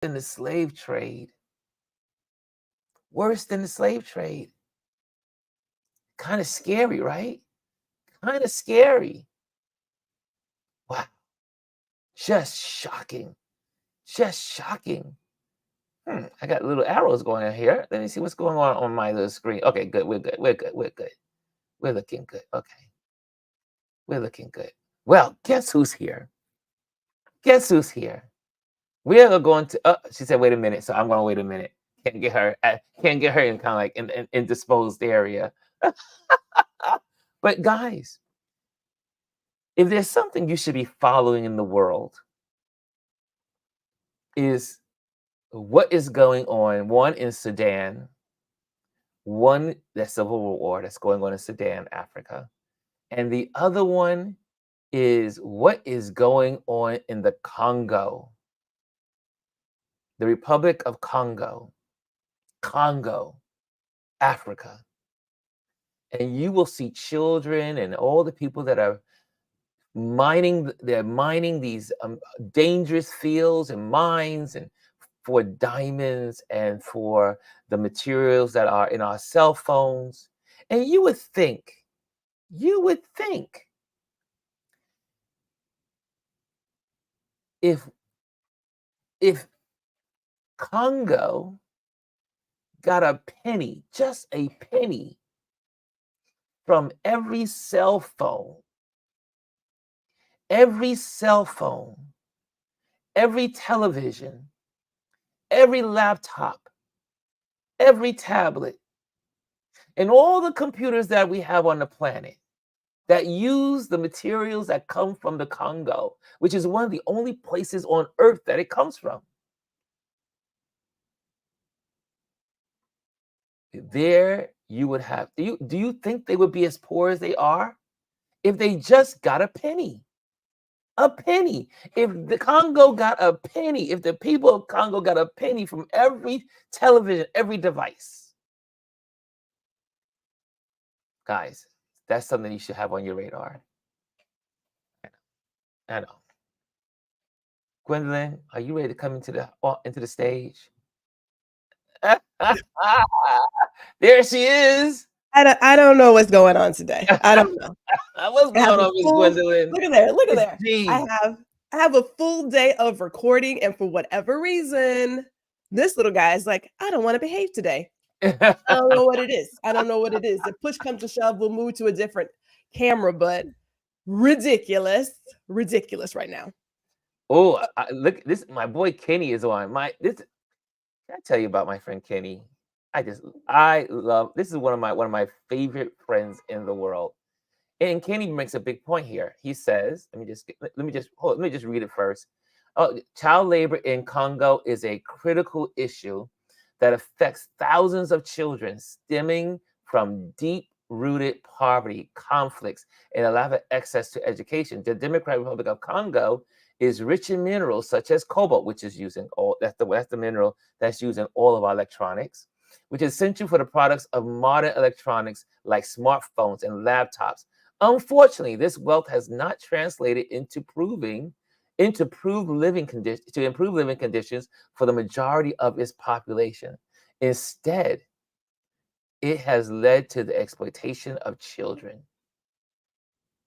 than the slave trade. Worse than the slave trade. Kind of scary, right? Kind of scary. Wow. Just shocking. Just shocking. I got little arrows going in here. Let me see what's going on my little screen. Okay, good. We're good. We're good. We're good. We're looking good. Okay. We're looking good. Well, guess who's here? Guess who's here? We are going to. She said, "Wait a minute." So I'm going to wait a minute. Can't get her. Can't get her in kind of like in disposed area. But guys, if there's something you should be following in the world, is what is going on. One in Sudan. One, the civil war that's going on in Sudan, Africa, and the other one is what is going on in the Congo, the Republic of Congo, Africa. And you will see children and all the people that are they're mining these dangerous fields and mines and for diamonds and for the materials that are in our cell phones. And you would think if if Congo got a penny, just a penny from every cell phone, every television, every laptop, every tablet, and all the computers that we have on the planet that use the materials that come from the Congo, which is one of the only places on earth that it comes from. There you would have. Do you think they would be as poor as they are if they just got a penny? A penny. If the Congo got a penny, if the people of Congo got a penny from every television, every device, guys, that's something you should have on your radar. I know. Gwendolyn, are you ready to come into the stage? There she is. I don't know what's going on today. I don't know. What's I have going a on, Miss full Gwendolyn? look at there, look at Miss there. I G. have I have a full day of recording, and for whatever reason, this little guy is like, I don't want to behave today. I don't know what it is. I don't know what it is. If push comes to shove, we'll move to a different camera, but ridiculous, ridiculous right now. Oh, look! This my boy Kenny is on. Can I tell you about my friend Kenny? I love. This is one of my favorite friends in the world. And Kenny makes a big point here. He says, let me just read it first. Child labor in Congo is a critical issue that affects thousands of children stemming from deep-rooted poverty, conflicts, and a lack of access to education. The Democratic Republic of Congo is rich in minerals such as cobalt, which is used in all that's the mineral that's used in all of our electronics, which is essential for the products of modern electronics like smartphones and laptops. Unfortunately, this wealth has not translated into improved living conditions for the majority of its population. Instead, it has led to the exploitation of children.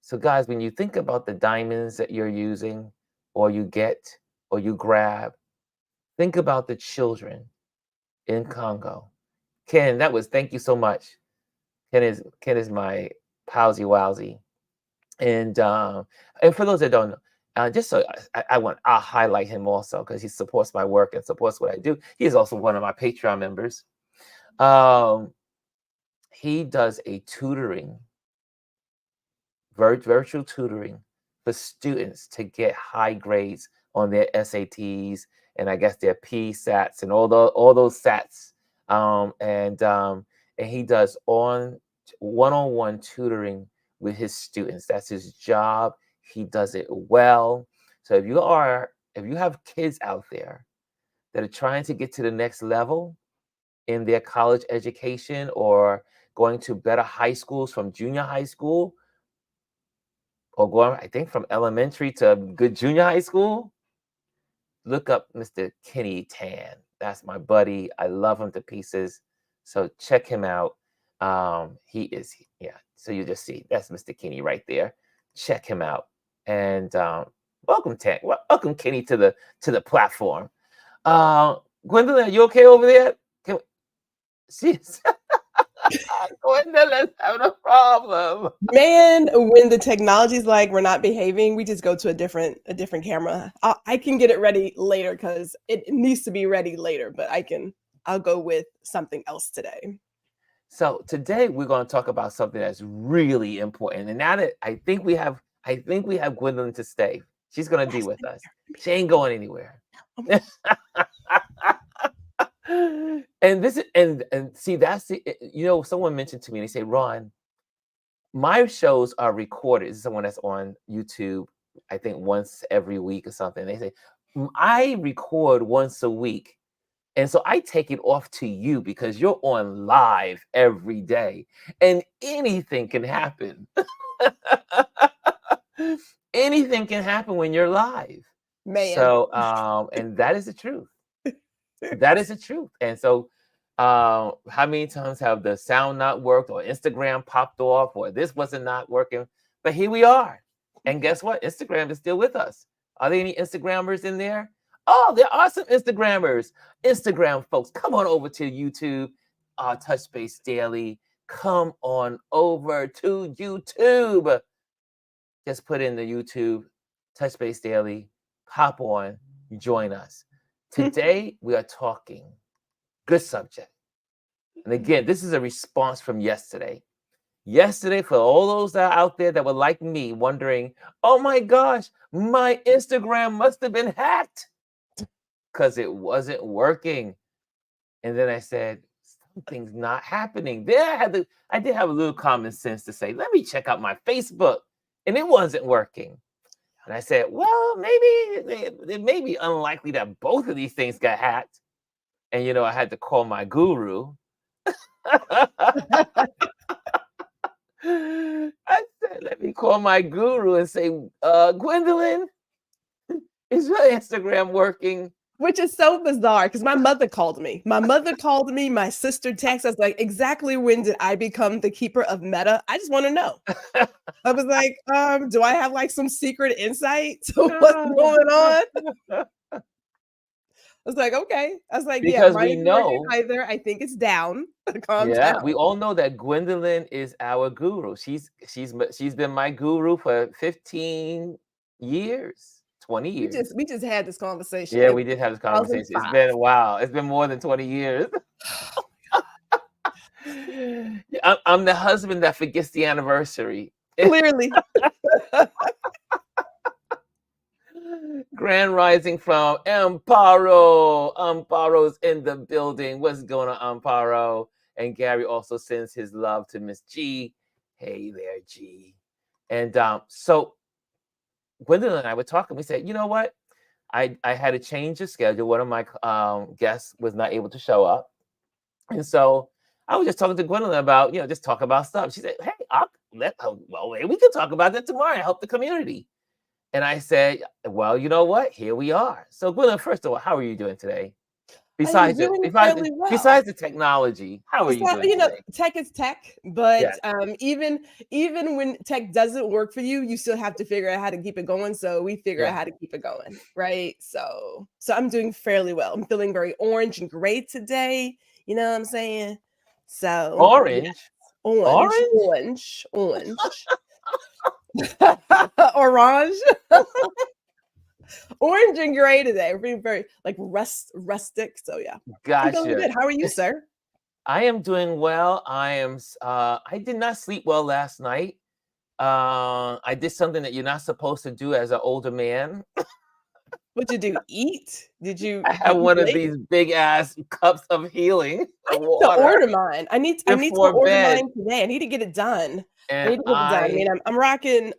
So, guys, when you think about the diamonds that you're using, or you get, or you grab, think about the children in Congo. Ken, thank you so much. Ken is my palsy wowsy. And for those that don't know, just so I'll highlight him also because he supports my work and supports what I do. He is also one of my Patreon members. Um, he does a virtual tutoring for students to get high grades on their SATs and I guess their PSATs and all those SATs. And he does one-on-one tutoring with his students. That's his job. He does it well. So if you have kids out there that are trying to get to the next level in their college education or going to better high schools from junior high school or going, I think, from elementary to good junior high school, look up Mr. Kenny Tan. That's my buddy. I love him to pieces. So check him out. He is, yeah. So you just see that's Mr. Kenny right there. Check him out. And welcome, Tan. Welcome, Kenny, to the platform. Gwendolyn, are you okay over there? Can she's Gwendolyn's having a problem. Man, when the technology's like we're not behaving, we just go to a different camera. I can get it ready later because it needs to be ready later, but I'll go with something else today. So today we're going to talk about something that's really important. And now that I think we have Gwendolyn to stay. She's going to be Yes, with us. She ain't going anywhere. And this is and see that's the someone mentioned to me, they say, Ron, my shows are recorded. This is someone that's on YouTube, I think once every week or something. They say, I record once a week. And so I take it off to you because you're on live every day and anything can happen. Anything can happen when you're live. Man. So, and that is the truth. That is the truth. And so, how many times have the sound not worked or Instagram popped off or this wasn't not working? But here we are. And guess what? Instagram is still with us. Are there any Instagrammers in there? Oh, there are some Instagrammers. Instagram folks, come on over to YouTube, Touch Base Daily. Come on over to YouTube. Just put in the YouTube, Touch Base Daily. Hop on, join us. Today, we are talking, good subject. And again, this is a response from yesterday. Yesterday, for all those that are out there that were like me, wondering, oh my gosh, my Instagram must have been hacked because it wasn't working. And then I said, something's not happening. Then I did have a little common sense to say, let me check out my Facebook. And it wasn't working. And I said, well, maybe it may be unlikely that both of these things got hacked. And, I had to call my guru. I said, let me call my guru and say, Gwendolyn, is your Instagram working? Which is so bizarre because my mother called me. My sister texted us like, exactly when did I become the keeper of Meta? I just want to know. I was like, do I have like some secret insight to what's going on? I was like, okay. I was like, because mine we isn't working know either. I think it's down. Calm yeah, down. we all know that Gwendolyn is our guru. She's been my guru for 15 years, 20 years. We just had this conversation. Yeah, we did have this conversation. It's 2005. been a while. It's been more than 20 years. I'm the husband that forgets the anniversary. Clearly. Grand rising from Amparo. Amparo's in the building. What's going on, Amparo? And Gary also sends his love to Miss G. Hey there, G. And so Gwendolyn and I were talking. We said, you know what? I had a change of schedule. One of my guests was not able to show up. And so I was just talking to Gwendolyn about, just talk about stuff. She said, hey, maybe we can talk about that tomorrow and help the community. And I said, well, you know what? Here we are. So Gwendolyn, first of all, how are you doing today? Besides the technology, how are you doing today? Tech is tech, but Yes. even when tech doesn't work for you, you still have to figure out how to keep it going. So we figure out how to keep it going, right? So I'm doing fairly well. I'm feeling very orange and great today. You know what I'm saying? So Orange, yes. Orange. Orange. Orange and gray today. We're being very like rustic. So yeah. Gotcha. I'm feeling good. How are you, sir? I am doing well. I did not sleep well last night. I did something that you're not supposed to do as an older man. What'd you do? Eat? Did you? I have one of these big ass cups of healing. I need to order mine. I need to order mine today. I need to get it done. And I mean, I'm rocking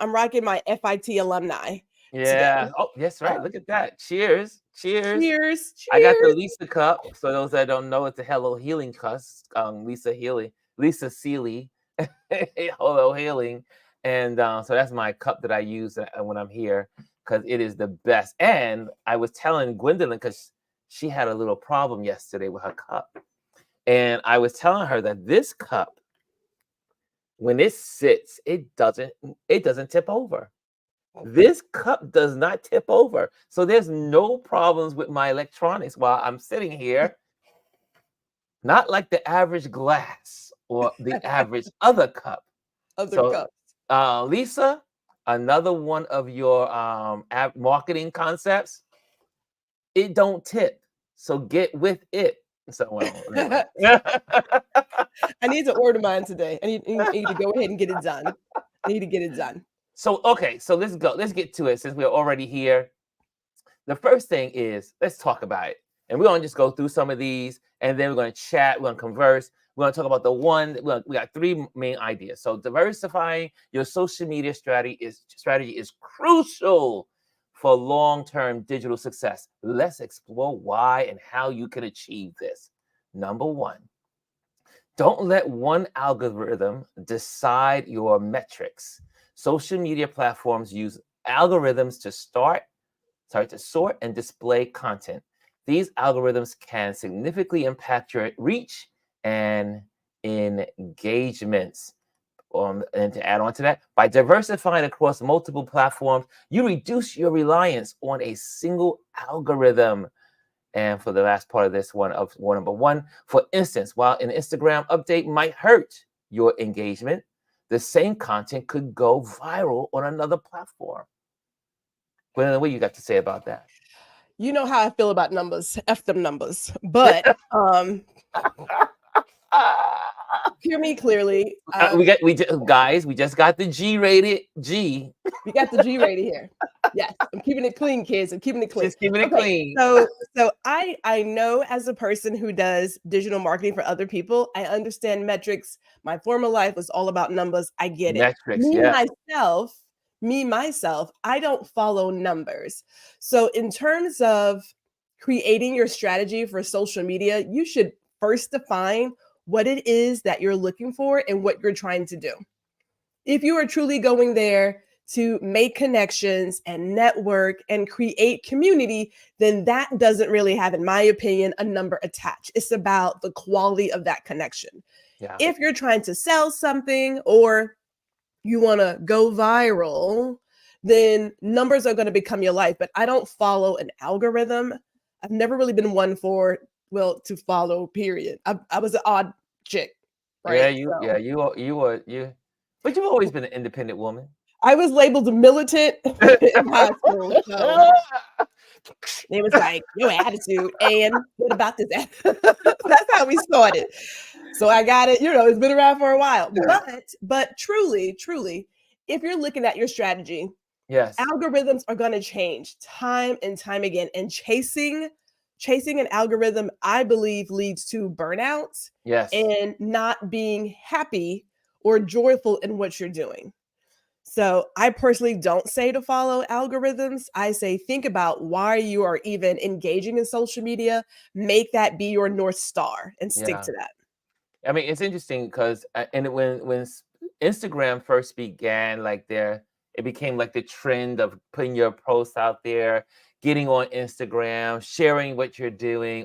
my FIT alumni. Yeah. Today. Oh, that's right. Look at that. Cheers. Cheers. I got the Lisa cup. So those that don't know, it's a Hello Healing cup. Lisa Sealy. Hello Healing. And so that's my cup that I use when I'm here. because it is the best. And I was telling Gwendolyn, because she had a little problem yesterday with her cup. And I was telling her that this cup, when it sits, it doesn't tip over. This cup does not tip over. So there's no problems with my electronics while I'm sitting here, not like the average glass or the average other cup. Other So, cups. Lisa, another one of your marketing concepts, it don't tip. So get with it. So, well, anyway. I need to order mine today. I need to go ahead and get it done. I need to get it done. So, okay, so let's go. Let's get to it since we're already here. The first thing is, let's talk about it. And we're going to just go through some of these, and then we're going to chat, we're going to converse. We're going to talk about the one, we got three main ideas. So diversifying your social media strategy is crucial for long-term digital success. Let's explore why and how you can achieve this. Number one, don't let one algorithm decide your metrics. Social media platforms use algorithms to sort and display content. These algorithms can significantly impact your reach and engagements. And to add on to that, by diversifying across multiple platforms, you reduce your reliance on a single algorithm. And for the last part of this one, number one, for instance, while an Instagram update might hurt your engagement, the same content could go viral on another platform. Gwendolyn, what you got to say about that? You know how I feel about numbers. F them numbers. But hear me clearly. Guys, we just got the G-rated G. We got the G rated here. Yes, I'm keeping it clean, kids. I'm keeping it clean. Just keeping it clean. So I know, as a person who does digital marketing for other people, I understand metrics. My former life was all about numbers. I get it. Metrics, yeah. Me myself, I don't follow numbers. So in terms of creating your strategy for social media, you should first define what it is that you're looking for and what you're trying to do. If you are truly going there to make connections and network and create community, then that doesn't really have, in my opinion, a number attached. It's about the quality of that connection. Yeah. If you're trying to sell something or you want to go viral, then numbers are going to become your life. But I don't follow an algorithm. I've never really been one to follow, period. I was an odd chick. Right? You. But you've always been an independent woman. I was labeled a militant in high school. So it was like, your attitude. And what about this? That's how we started. So I got it. It's been around for a while. But truly, if you're looking at your strategy, yes, algorithms are going to change time and time again. And chasing an algorithm, I believe, leads to burnout. Yes. And not being happy or joyful in what you're doing. So I personally don't say to follow algorithms. I say think about why you are even engaging in social media. Make that be your North Star and stick to that. I mean, it's interesting because when Instagram first began, it became like the trend of putting your posts out there, getting on Instagram, sharing what you're doing,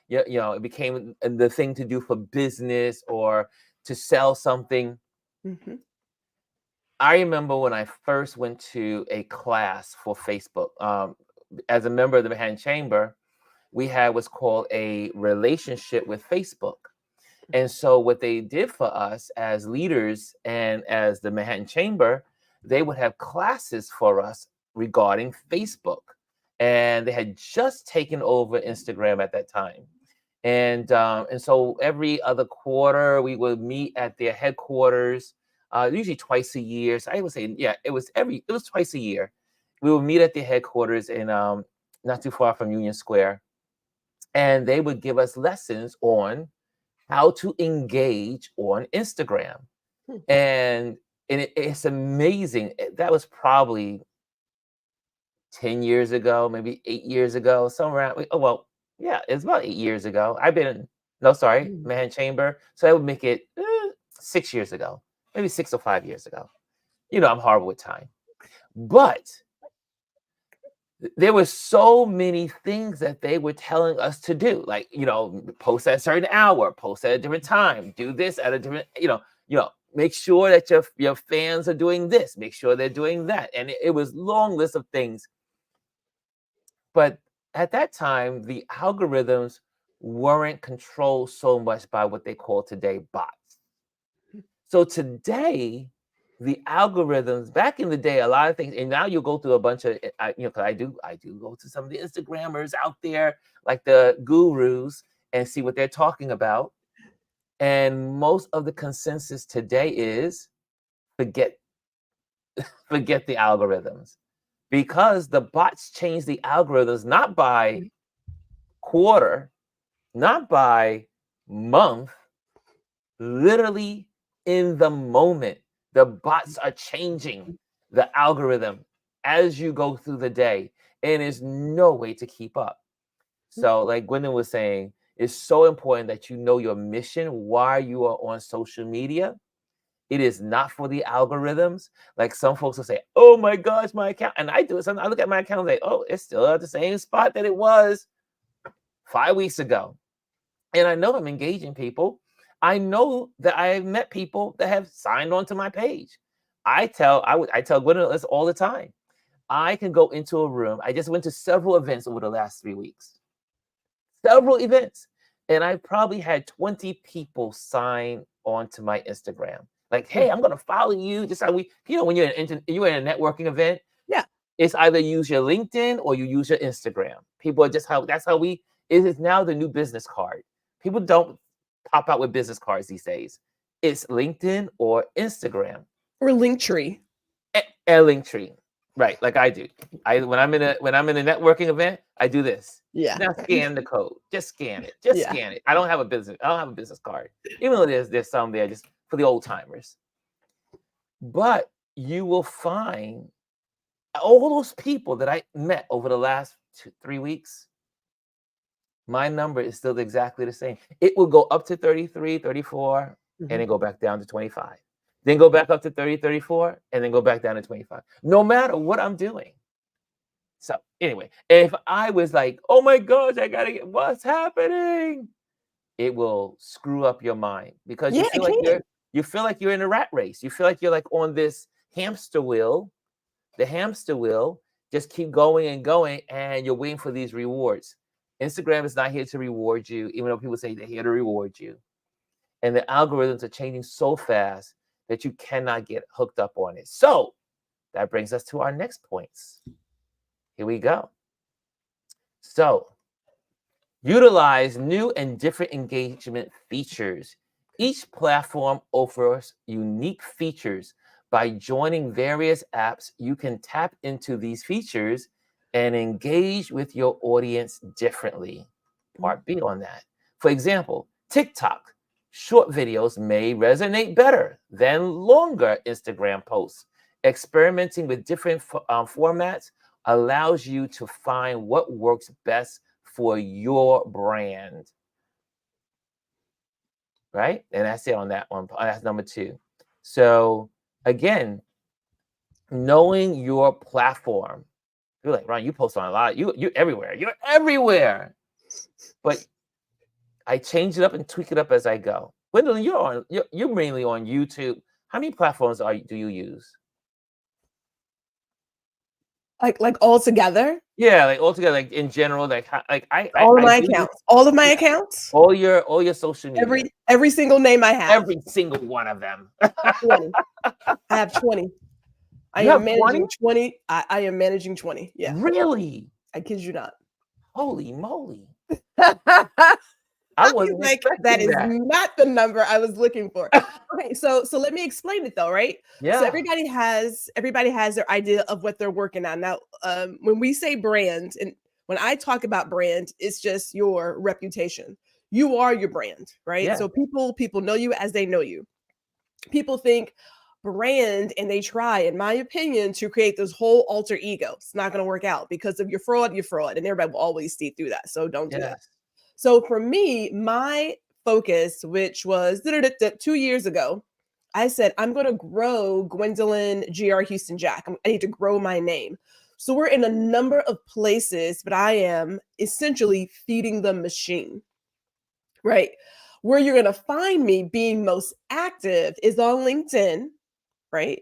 it became the thing to do for business or to sell something. Mm-hmm. I remember when I first went to a class for Facebook. As a member of the Manhattan Chamber, we had what's called a relationship with Facebook. And so what they did for us as leaders and as the Manhattan Chamber, they would have classes for us regarding Facebook. And they had just taken over Instagram at that time. And so every other quarter, we would meet at their headquarters, usually twice a year. So I would say, it was twice a year. We would meet at their headquarters in not too far from Union Square. And they would give us lessons on how to engage on Instagram. And it's amazing. That was probably 10 years ago, maybe 8 years ago, somewhere around. It's about 8 years ago. Manhattan Chamber. So that would make it 6 years ago, maybe 6 or 5 years ago. I'm horrible with time. But there were so many things that they were telling us to do, like, post at a certain hour, post at a different time, do this at a different, make sure that your fans are doing this, make sure they're doing that. And it was long list of things. But at that time, the algorithms weren't controlled so much by what they call today bots. So today, the algorithms, back in the day, a lot of things, and now you go through a bunch of, because I do go to some of the Instagrammers out there, like the gurus, and see what they're talking about. And most of the consensus today is forget forget the algorithms, because the bots change the algorithms not by quarter, not by month, literally in the moment. The bots are changing the algorithm as you go through the day, and there's no way to keep up. So, like Gwendolyn was saying, it's so important that you know your mission, why you are on social media. It is not for the algorithms. Like some folks will say, "Oh my gosh, my account," and I do it. Sometimes I look at my account and say, "Oh, it's still at the same spot that it was 5 weeks ago." And I know I'm engaging people. I know that I have met people that have signed on to my page. I tell Gwendolyn this all the time. I can go into a room. I just went to several events over the last 3 weeks. Several events. And I probably had 20 people sign on to my Instagram. Like, hey, I'm gonna follow you. Just how when you're in a networking event, Yeah. it's either use your LinkedIn or you use your Instagram. People are just that's how it is now the new business card. People don't pop out with business cards these days. It's LinkedIn or Instagram. Or Linktree. And Linktree. Right, like I do. When I'm in a networking event, I do this. Yeah. Now scan the code. Just scan it. Just Yeah. scan it. I don't have a business card. Even though there's some there just for the old timers. But you will find all those people that I met over the last 3 weeks. My number is still exactly the same. It will go up to 33, 34, and then go back down to 25. Then go back up to 30, 34, and then go back down to 25. No matter what I'm doing. So anyway, if I was like, oh my gosh, I gotta get what's happening, it will screw up your mind because Yeah, it can. you feel like you're in a rat race. You feel like you're like on this hamster wheel. The hamster wheel just keep going and going, and you're waiting for these rewards. Instagram is not here to reward you, even though people say they're here to reward you. And the algorithms are changing so fast that you cannot get hooked up on it. So that brings us to our next points. Here we go. So utilize new and different engagement features. Each platform offers unique features. By joining various apps, you can tap into these features and engage with your audience differently. Part B on that. For example, TikTok. Short videos may resonate better than longer Instagram posts. Experimenting with different formats allows you to find what works best for your brand. Right? And that's it on that one. That's number 2. So again, knowing your platform. You're like, Ron, you post on a lot. You're everywhere. You're everywhere. But I change it up and tweak it up as I go. Gwendolyn, you're mainly on YouTube. How many platforms do you use? Like all together? Yeah, like altogether, like in general, like All of I my do accounts. All of my accounts? all your social media. Every single name I have. Every single one of them. 20. I have 20. I You am have 20? managing 20. I am managing 20. Yeah. Really? I kid you not. Holy moly. I wasn't Like, that expecting is that. not the number I was looking for. Okay, so let me explain it though, right? Yeah. So everybody has their idea of what they're working on. Now, when we say brand, and when I talk about brand, it's just your reputation. You are your brand, right? Yeah. So people know you as they know you. People think brand and they try, in my opinion, to create this whole alter ego. It's not going to work out because if you're fraud, and everybody will always see through that. So don't do that. Yes. So for me, my focus, which was 2 years ago, I said, I'm going to grow Gwendolyn GR Houston Jack. I need to grow my name. So we're in a number of places, but I am essentially feeding the machine, right? Where you're going to find me being most active is on LinkedIn, right?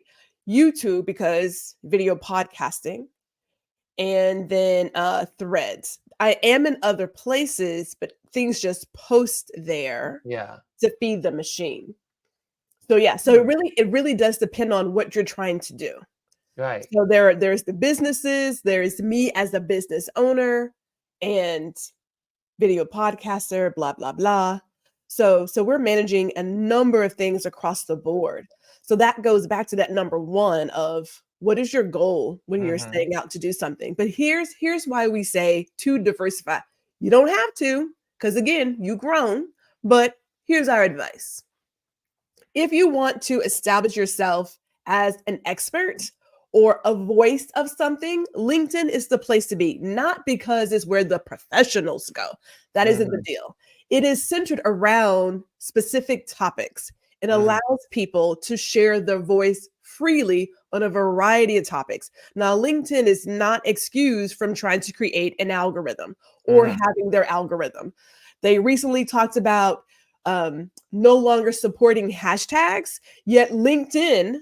YouTube, because video podcasting, and then Threads. I am in other places, but things just post there Yeah. to feed the machine. So yeah, so Hmm. it really does depend on what you're trying to do. Right. So there's the businesses, there's me as a business owner and video podcaster, blah blah blah. So we're managing a number of things across the board. So that goes back to that number one of what is your goal when you're Hmm. setting out to do something. But here's why we say to diversify. You don't have to, because again, you've grown, but here's our advice. If you want to establish yourself as an expert or a voice of something, LinkedIn is the place to be, not because it's where the professionals go. That isn't the Hmm. deal. It is centered around specific topics. It Hmm. allows people to share their voice freely on a variety of topics. Now, LinkedIn is not excused from trying to create an algorithm or Hmm. having their algorithm. They recently talked about no longer supporting hashtags, yet LinkedIn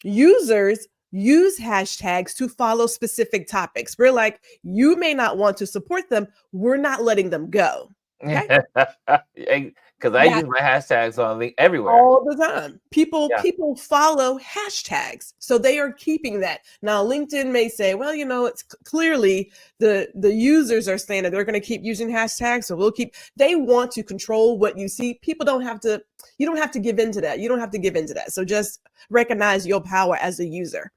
users use hashtags to follow specific topics. We're like, you may not want to support them. We're not letting them go. Okay. Because I use That my hashtags on link everywhere. all the time. People Yeah. people follow hashtags. So they are keeping that. Now LinkedIn may say, well, it's clearly the users are saying that they're going to keep using hashtags, so we'll keep they want to control what you see. People don't have to you don't have to give into that. You don't have to give into that. So just recognize your power as a user.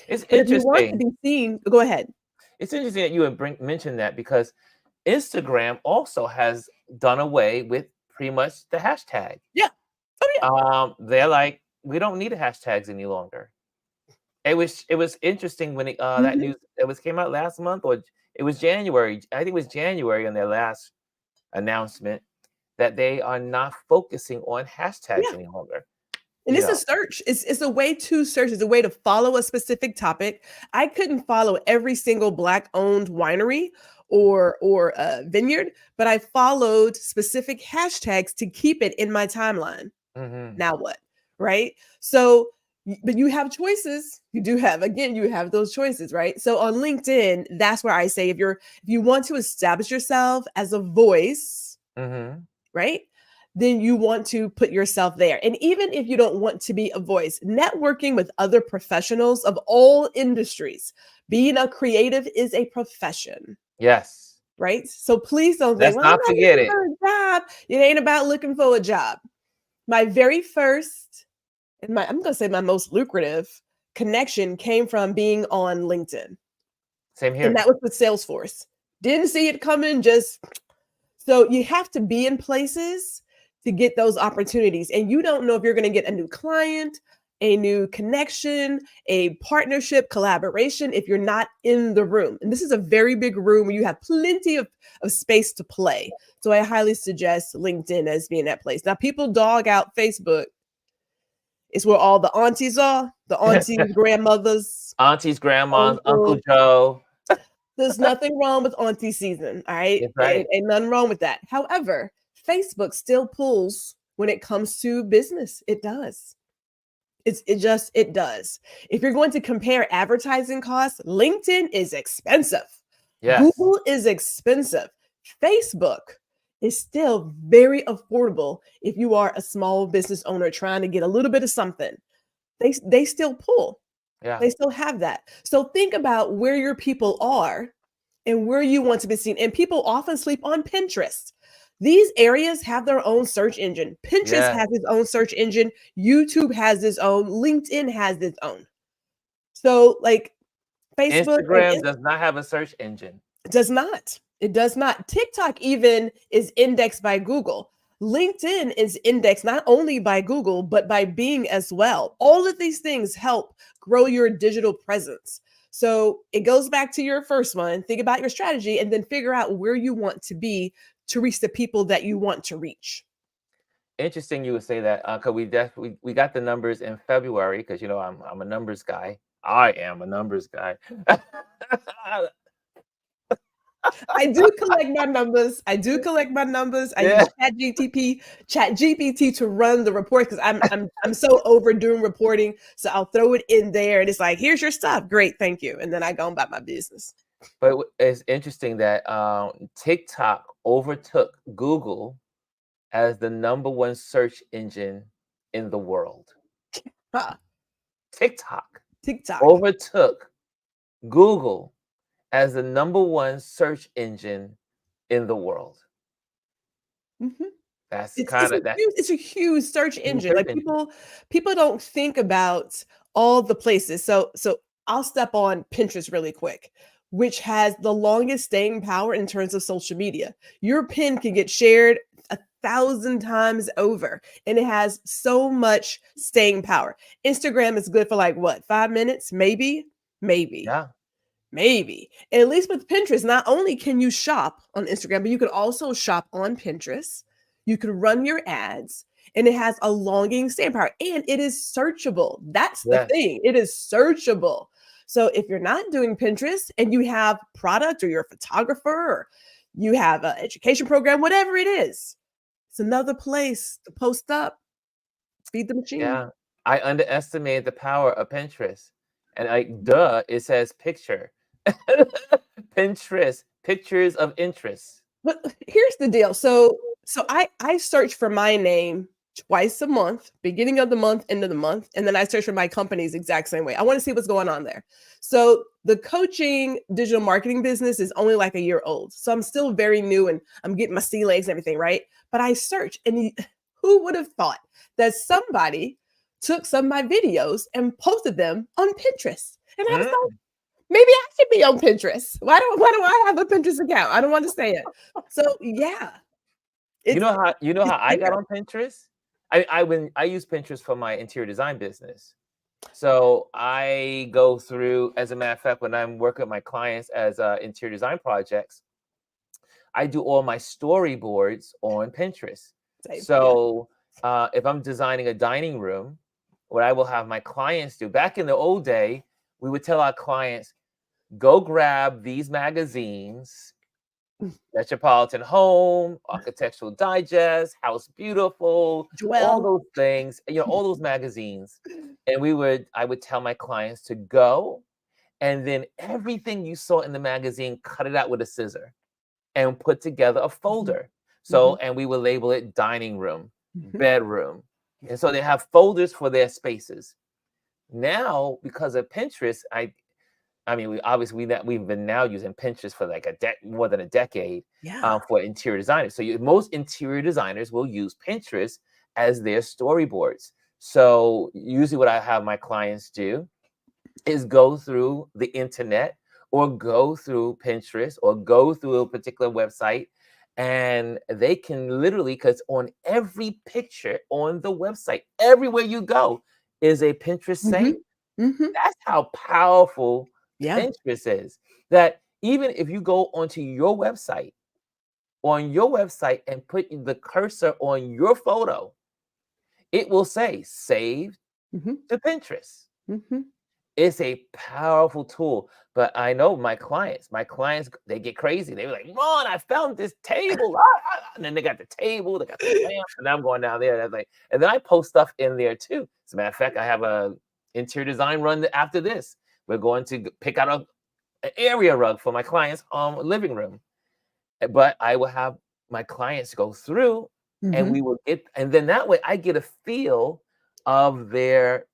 It's But if you want to interesting. be seen, go ahead. It's interesting that you would mention that because Instagram also has done away with pretty much the hashtag. Yeah. Oh yeah. They're like, we don't need the hashtags any longer. It was interesting when that Mhm. news came out last month, or it was January. I think it was January on their last announcement that they are not focusing on hashtags Yeah. any longer. And You it's a know. search. It's a way to search. It's a way to follow a specific topic. I couldn't follow every single Black owned winery or vineyard, but I followed specific hashtags to keep it in my timeline. Hmm. Now what? Right? So but you have choices. You do have, again, you have those choices, right? So on LinkedIn, that's where I say if you want to establish yourself as a voice, Hmm. right? Then you want to put yourself there. And even if you don't want to be a voice, networking with other professionals of all industries, being a creative is a profession, Yes. right? So please don't think, Let's well, I'm not not forget looking it. for a job. It ain't about looking for a job. My very first, and I'm going to say my most lucrative connection came from being on LinkedIn. Same And here. that was with Salesforce. Didn't see it coming, just so you have to be in places to get those opportunities. And you don't know if you're going to get a new client, a new connection, a partnership, collaboration if you're not in the room. And this is a very big room where you have plenty of space to play. So I highly suggest LinkedIn as being that place. Now, people dog out Facebook. It's where all the aunties are, the aunties, grandmothers, Aunties, grandmas, Uncle uncles. Joe. There's nothing wrong with auntie season, all right? That's right. Ain't nothing wrong with that. However, Facebook still pulls when it comes to business. It does. It does. If you're going to compare advertising costs, LinkedIn is expensive. Yes. Google is expensive. Facebook is still very affordable if you are a small business owner trying to get a little bit of something. They still pull. Yeah. They still have that. So think about where your people are and where you want to be seen. And people often sleep on Pinterest. These areas have their own search engine. Pinterest Yes. has its own search engine. YouTube has its own. LinkedIn has its own. So, like Facebook and Instagram does not have a search engine. it does not. It does not. TikTok even is indexed by Google. LinkedIn is indexed not only by Google, but by Bing as well. All of these things help grow your digital presence. So it goes back to your first one. Think about your strategy and then figure out where you want to be to reach the people that you want to reach. Interesting you would say that, 'cause we got the numbers in February, because I'm a numbers guy. I am a numbers guy. I do collect my numbers. I do collect my numbers. I Yeah. use ChatGPT to run the report because I'm so overdoing reporting. So I'll throw it in there and it's like, here's your stuff. Great, thank you. And then I go about my business. But it's interesting that TikTok overtook Google as the number one search engine in the world. Huh. TikTok TikTok. overtook Google as the number one search engine in the world. Mhm. That's It's kind a of that huge it's a huge search engine. search Like engine. people don't think about all the places. So I'll step on Pinterest really quick, which has the longest staying power in terms of social media. Your pin can get shared 1,000 times over, and it has so much staying power. Instagram is good for like what, 5 minutes? Maybe, maybe. Yeah, Maybe. And at least with Pinterest, not only can you shop on Instagram, but you can also shop on Pinterest. You can run your ads, and it has a longing staying power, and it is searchable. That's the yes, thing. It is searchable. So if you're not doing Pinterest and you have product or you're a photographer or you have an education program, whatever it is, it's another place to post up, feed the machine. yeah. I underestimated the power of Pinterest, and like, duh, it says picture. Pinterest, pictures of interest. But here's the deal. So I search for my name twice a month, beginning of the month, end of the month, and then I search for my company's exact same way. I want to see what's going on there. So the coaching digital marketing business is only like a year old. So I'm still very new and I'm getting my sea legs and everything, right? But I search and who would have thought that somebody took some of my videos and posted them on Pinterest? And I was like, Mm. maybe I should be on Pinterest. Why do I have a Pinterest account? I don't understand. So yeah, You it's know how I got there. on Pinterest? I use Pinterest for my interior design business. So I go through, as a matter of fact, when I'm working with my clients as interior design projects, I do all my storyboards on Pinterest. Same. Yeah. So if I'm designing a dining room, what I will have my clients do, back in the old day, we would tell our clients, go grab these magazines, Metropolitan Home, Architectural Digest, House Beautiful, all Dwell. those things, all those magazines. And I would tell my clients to go, and then everything you saw in the magazine, cut it out with a scissor and put together a Mhm, folder. So, mhm, and we would label it dining room, mhm. bedroom. And so they have folders for their spaces. Now, because of Pinterest, I mean, we've been now using Pinterest for like more than a decade Yeah. for interior designers. So most interior designers will use Pinterest as their storyboards. So usually, what I have my clients do is go through the internet or go through Pinterest or go through a particular website, and they can literally, because on every picture on the website, everywhere you go is a Pinterest Mhm, save. mhm. That's how powerful Yeah. Pinterest is. That even if you go onto your website, on your website, and put the cursor on your photo, it will say saved Mhm, to Pinterest. mhm. It's a powerful tool. But I know my clients, they get crazy. They were like, Ron, I found this table. And then they got the table, they got the lamp, and I'm going down there. And, and then I post stuff in there too. As a matter of fact, I have a interior design run after this. We're going to pick out an area rug for my client's living room. But I will have my clients go through, and Mhm. we will and then that way I get a feel of their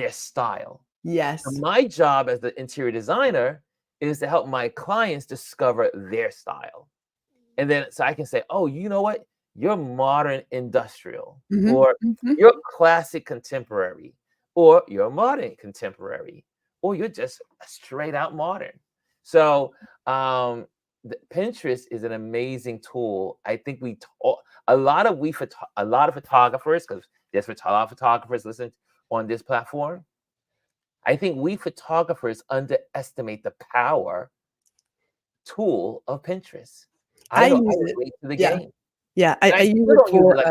style. And Yes. my job as the interior designer is to help my clients discover their style. And then so I can say, oh, you know what? You're modern industrial, Mhm, or mhm. you're classic contemporary, or you're modern contemporary, or you're just straight out modern. So Pinterest is an amazing tool. I think a lot of photographers, because there's a lot of photographers listen on this platform. I think we photographers underestimate the power tool of Pinterest. I I know I use was it. late to the Yeah, game, yeah. and I I use still it don't use it for, like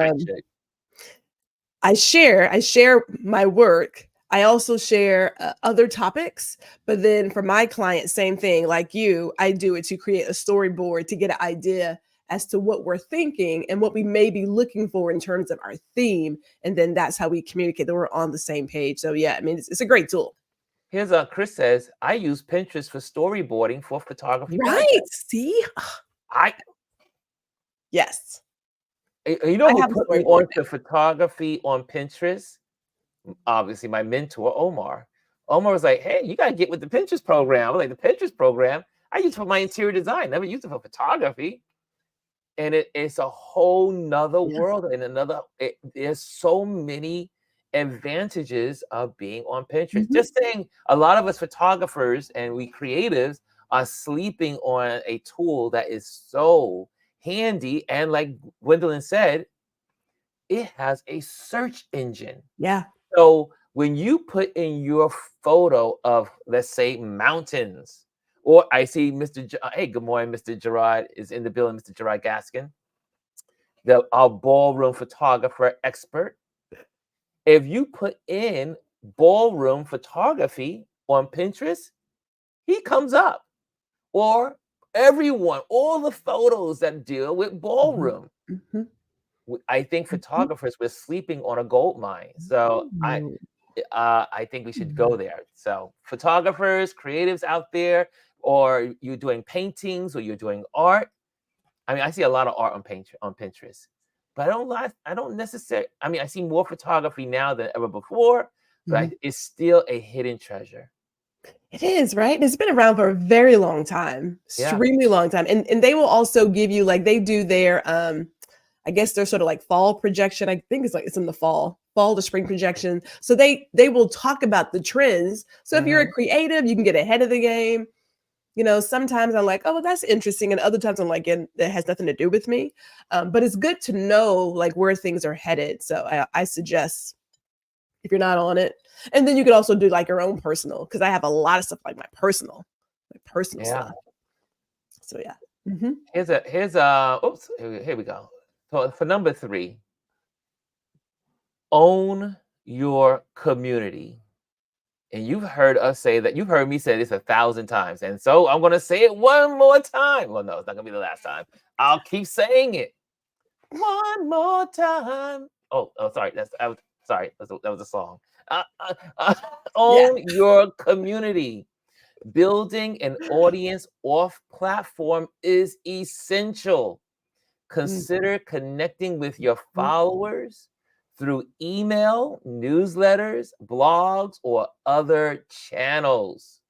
I should. I share my work. I also share other topics, but then for my clients, same thing. Like you, I do it to create a storyboard to get an idea as to what we're thinking and what we may be looking for in terms of our theme. And then that's how we communicate that we're on the same page. So, yeah, I mean, it's a great tool. Here's Chris says, I use Pinterest for storyboarding for photography Right. projects. See? I Yes. You know I who have a put me storyboard on to photography on Pinterest? Obviously, my mentor, Omar. Omar was like, hey, you got to get with the Pinterest program. I was like, the Pinterest program? I use it for my interior design, never used it for photography. And it's a whole nother now. world and there's so many advantages of being on Pinterest. Mhm. Just saying, a lot of us photographers and we creatives are sleeping on a tool that is so handy. And like Gwendolyn said, it has a search engine. Yeah. So when you put in your photo of, let's say, mountains, or I see hey, good morning, Mr. Gerard is in the building, Mr. Gerard Gaskin, our ballroom photographer expert. If you put in ballroom photography on Pinterest, he comes up. Or everyone, all the photos that deal with Mhm. ballroom. Mhm. I think Mhm. photographers were sleeping on a gold mine. So Ooh. I think we should Mm. go there. So photographers, creatives out there, or you're doing paintings or you're doing art. I mean, I see a lot of art on Pinterest, but I don't necessarily. I mean, I see more photography now than ever before, but Mhm. it's still a hidden treasure. It is, right? It's been around for a very long time, Yeah. extremely long time, and they will also give you like they do their, I guess their sort of like fall projection. I think it's in the fall to spring projection. So they will talk about the trends. So if you're a Hmm. creative, you can get ahead of the game. Sometimes I'm like, oh, well, that's interesting, and other times I'm like, yeah, that has nothing to do with me. But it's good to know like where things are headed. So I suggest if you're not on it. And then you could also do like your own personal, because I have a lot of stuff like my personal Yeah. stuff. So yeah. Mhm. Here's oops, here we go. So for number 3, own your community. And you've heard us say that. You've heard me say this 1,000 times. And so I'm going to say it one more time. Well, no, it's not going to be the last time. I'll keep saying it one more time. Sorry. Sorry. That was a song. Uh, uh, uh, Yeah. own your community. Building an audience off platform is essential. Mhm. Consider connecting with your followers through email, newsletters, blogs, or other channels.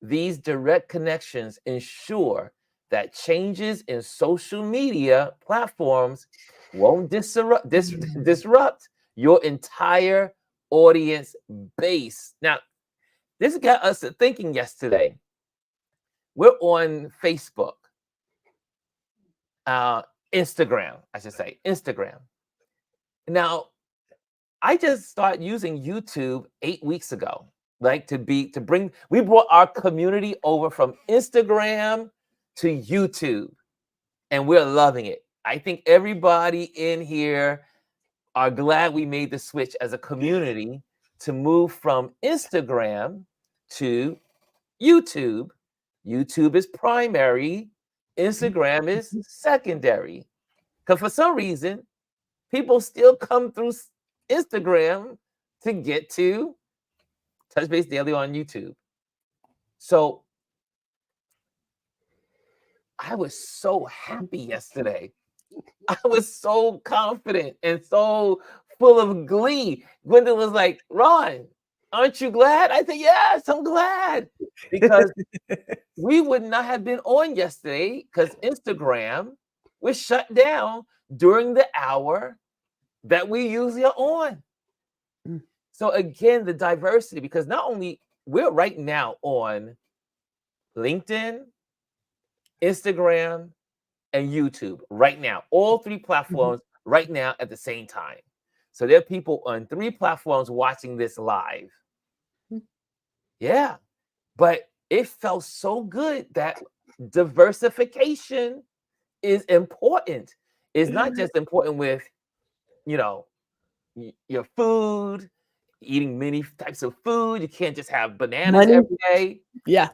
These direct connections ensure that changes in social media platforms won't Mm. disrupt your entire audience base. Now, this got us thinking yesterday. We're on Facebook, uh, Instagram, I should say, Instagram. Now, I just started using YouTube 8 weeks ago, like we brought our community over from Instagram to YouTube, and we're loving it. I think everybody in here are glad we made the switch as a community to move from Instagram to YouTube. YouTube is primary, Instagram is secondary. Because for some reason, people still come through Instagram to get to Touch Base Daily on YouTube. So I was so happy yesterday. I was so confident and so full of glee. Gwendolyn was like, Ron, aren't you glad? I said, yes, I'm glad. Because we would not have been on yesterday because Instagram was shut down during the hour that we usually are on. Mm. So again, the diversity, because not only we're right now on LinkedIn, Instagram, and YouTube right now, all 3 Mhm. platforms right now at the same time. So there are people on 3 platforms watching this live. Mhm. Yeah, but it felt so good that diversification is important. It's not just important with, you know, your food. eating many types of food. You can't just have bananas Money. every day. Yeah.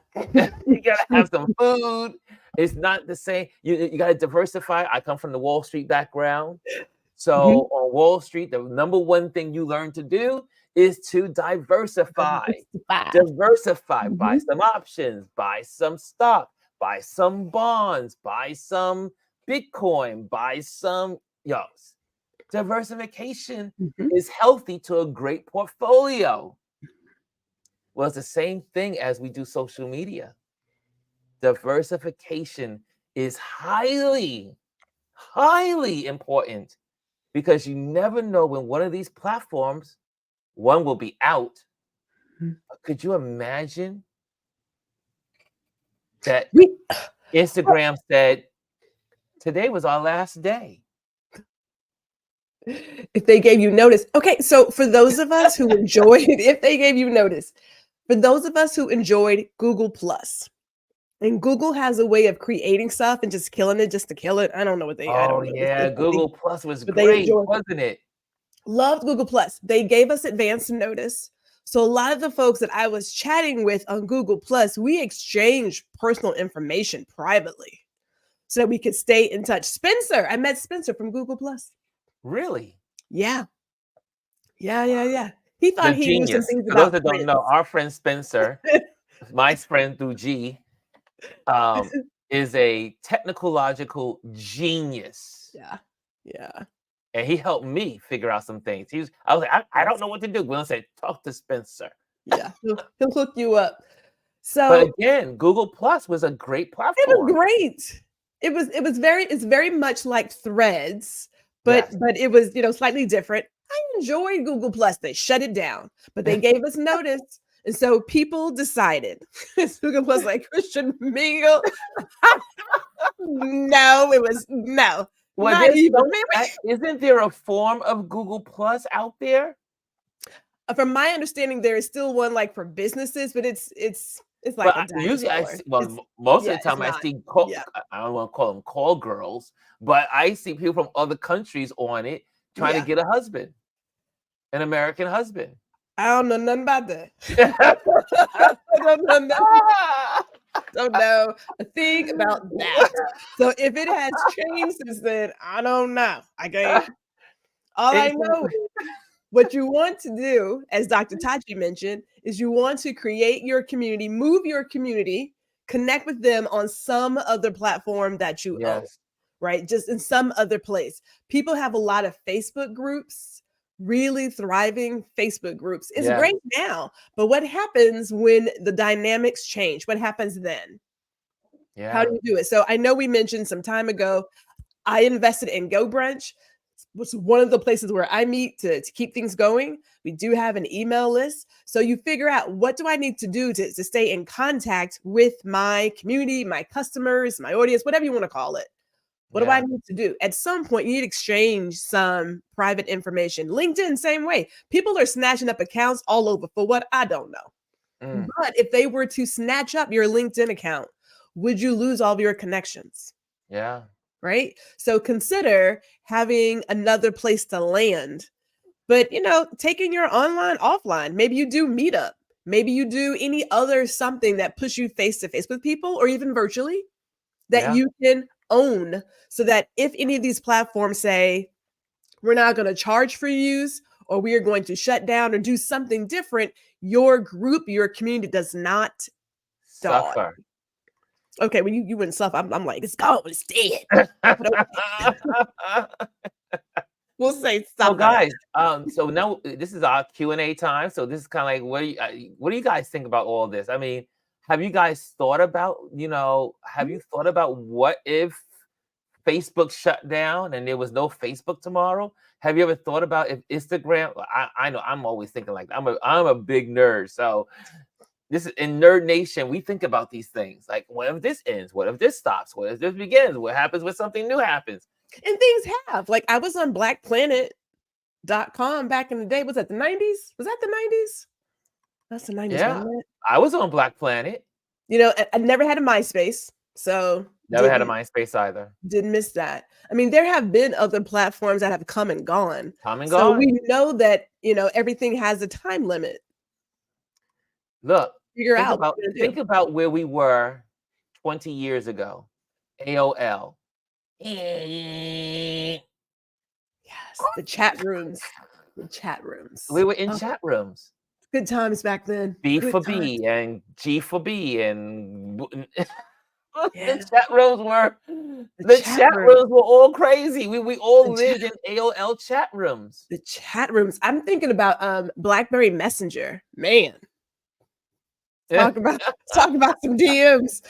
You gotta have some food. It's not the same. You gotta diversify. I come from the Wall Street background. Mhm. So on Wall Street, the number one thing you learn to do is to diversify. Diversify. Diversify. Buy Mhm. some options, buy some stock, buy some bonds, buy some Bitcoin, buy some yo. Diversification Mhm. is healthy to a great portfolio. Well, it's the same thing as we do social media. Diversification is highly important because you never know when one of these platforms, one will be out. Mhm. Could you imagine that We Instagram said, today was our last day? if they gave you notice. Okay, so for those of us who enjoyed if they gave you notice, for those of us who enjoyed Google Plus, and Google has a way of creating stuff and just killing it just to kill it. I Oh, don't know. yeah. It's something, Google Plus was but they great, enjoy wasn't it? loved Google Plus. They gave us advance notice. So a lot of the folks that I was chatting with on Google Plus, we exchanged personal information privately so that we could stay in touch. Spencer, I met Spencer from Google Plus. Really? Yeah. Yeah, yeah, yeah. He The thought he knew some genius. things For those about that don't know, Prince. our friend Spencer, my friend through G, um, is a technological genius. Yeah. Yeah. And he helped me figure out some things. I was like, I don't Yes. know what to do. Glenn said, talk to Spencer. Yeah. He'll hook you up. But So again, Google Plus was a great it was platform. great. It's very much like Threads, Yes. but it was, slightly different. I enjoyed Google Plus. They shut it down, but they gave us notice. And so people decided Google Plus like Christian Mingle. No, it was no, Well, not there's even. so isn't there a form of Google Plus out there? From my understanding, there is still one like for businesses, but it's Well, like a usually I dinosaur. see. Well, It's most of yeah, the it's time I not. see. Yeah, I don't want to call them call girls, but I see people from other countries on it trying to yeah. get a husband, an American husband. I don't know nothing about that. I don't know nothing. Don't know a thing about that. So if it has changed since then, I don't know. I can't. All I It's know is what you want to do, as Dr. Tachi mentioned, is you want to create your community, move your community, connect with them on some other platform that you own, yes, right? Just in some other place. People have a lot of Facebook groups, really thriving Facebook groups. It's yes, great now, but what happens when the dynamics change? What happens then? How do yeah, you do it? So I know we mentioned some time ago, I invested in Go Brunch, which is one of the places where I meet to keep things going. We do have an email list. So you figure out what do I need to do to stay in contact with my community, my customers, my audience, whatever you want to call it. What do I yeah, need to do? At some point, you need to exchange some private information. LinkedIn, same way. People are snatching up accounts all over for what I don't know. mm, But if they were to snatch up your LinkedIn account, would you lose all of your connections? yeah, Right? So consider having another place to land. But, taking your online offline, maybe you do meetup. Maybe you do any other something that puts you face to face with people or even virtually that yeah, you can own so that if any of these platforms say, we're not going to charge for use or we are going to shut down or do something different, your group, your community does not die. suffer. Okay, when you wouldn't suffer, I'm like, it's gone, it's dead. But we'll say So suffer. guys, so now this is our Q&A time. So this is kind of like, what do you guys think about all this? I mean, have you guys thought about, have you thought about what if Facebook shut down and there was no Facebook tomorrow? Have you ever thought about if Instagram? I know I'm always thinking like I'm a big nerd. So this is in Nerd Nation, we think about these things. Like, what if this ends? What if this stops? What if this begins? What happens when something new happens? And things have. Like I was on blackplanet.com back in the day. Was that the 90s? Was that the 90s? That's the 90s, Yeah, wasn't it? I was on Black Planet. I never had a MySpace. So Never had a MySpace either. didn't miss that. I mean, there have been other platforms that have come and gone. Come and So gone. we know that, everything has a time limit. Look, Figure think out what about you're gonna think do. about where we were 20 years ago. AOL. Yes, the chat rooms. The chat We rooms. were in Oh, chat rooms. good times back then. B Good for times. B and G for B and the Yeah, chat rooms were the the chat chat room. rooms were all crazy. We all The chat lived in AOL chat rooms. the chat rooms. I'm thinking about, BlackBerry Messenger. Man, talk about talk about some DMs.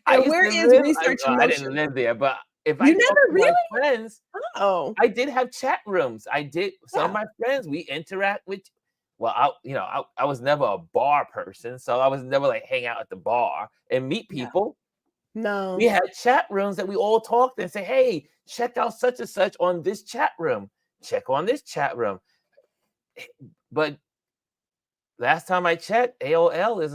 I And used where to is live research in I didn't motion? live there, but if I You talk never to my really? friends, Oh, I did have chat rooms. I did some of yeah, my friends, we interact with well, I was never a bar person, so I was never like hang out at the bar and meet yeah. people. We No. had chat rooms that we all talked and say, "Hey, check out such and such on this chat room. Check on this chat room." But last time I checked, AOL is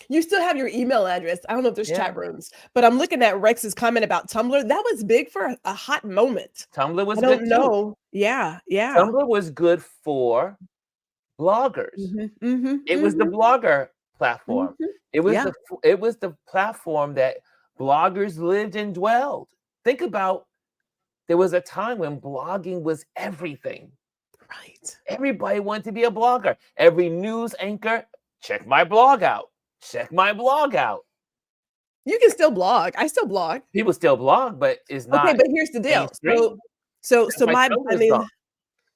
You still have your email address. I don't know if there's yeah, chat rooms, but I'm looking at Rex's comment about Tumblr. That was big for a hot moment. Tumblr I was good don't too. know. Yeah, yeah. Tumblr was good for bloggers. Mhm, mhm, It was the mhm, blogger platform. mhm. It was Yeah, the platform that bloggers lived and dwelled. Think about there was a time when blogging was everything. right. Everybody wanted to be a blogger. Every news anchor, check my blog out. Check my blog out. You can still blog. I still blog. People still blog, but it's Okay, not but here's the deal. So mainstream. so That's so why my Tumblr I is gone. mean,